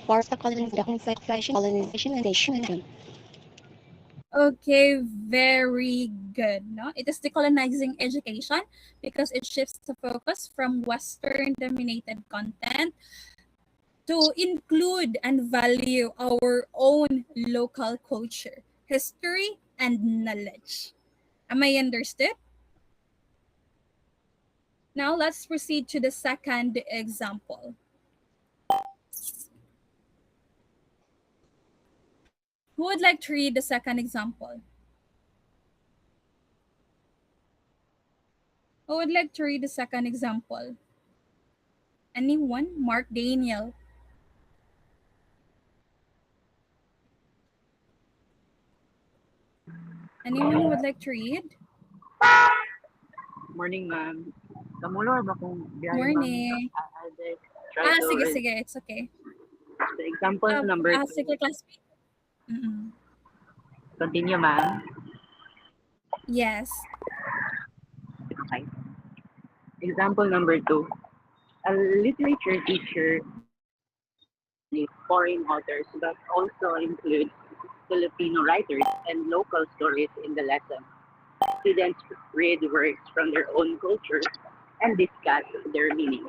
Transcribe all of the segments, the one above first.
forced colonization. Okay, very good. No, it is decolonizing education because it shifts the focus from Western-dominated content to include and value our own local culture, history, and knowledge. Am I understood? Now let's proceed to the second example. Who would like to read the second example? Who would like to read the second example? Anyone? Mark Daniel. Anyone who would like to read? Morning, ma'am. Kamulo ba kung biyahe, ma'am? Morning. Try to Sige, read sige. It's okay. the example number 2. Sige, classmate. Continue, ma'am. Yes. Okay. Example number 2. A literature teacher foreign authors but also includes Filipino writers and local stories in the lesson. Students read works from their own culture and discuss their meaning.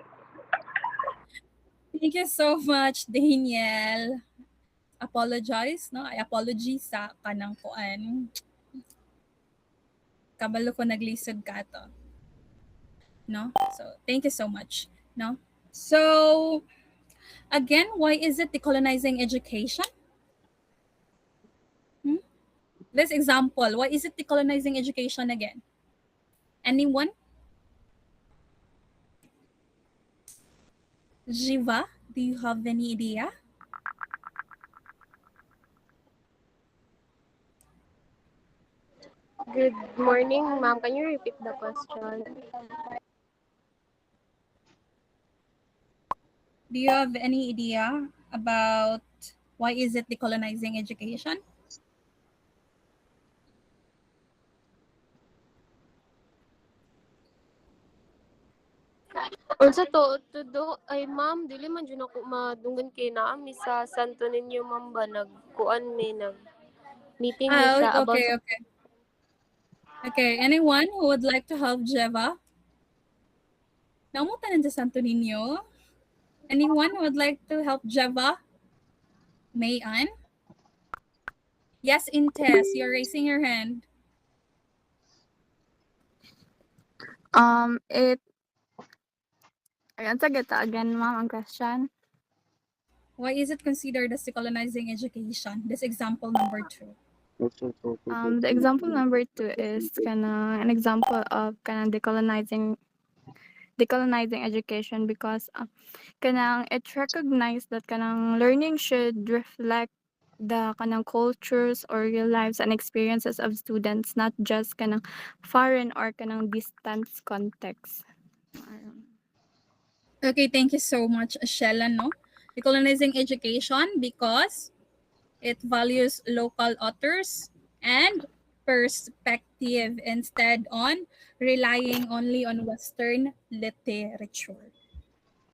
Thank you so much, Daniel. Apologize, no? I apologize sa kanang kuan. Kabalo ko naglisod ka to. No? So, thank you so much. No? So, again, why is it decolonizing education? This example, why is it decolonizing education again? Anyone? Jiva, do you have any idea? Good morning, ma'am. Can you repeat the question? Do you have any idea about why is it decolonizing education? Unsa to do ay ma'am, dili man jud ako madunggan kay naa mi sa Santo Niño ma'am ba nagkuan mi nag meeting mi siya about Okay, okay. Okay, anyone who would like to help Jeva? Namutan sa Santo Niño? Anyone who would like to help Jeva? Mayan? Yes, Intes, you're raising your hand. Ayan, sagita again, ma'am, ang question. Why is it considered as decolonizing education? This example number 2. The example number 2 is an example of decolonizing education because it recognized that learning should reflect the cultures or real lives and experiences of students, not just foreign or distance context. Okay, thank you so much, Shella. No? Decolonizing education because it values local authors and perspective instead on relying only on Western literature.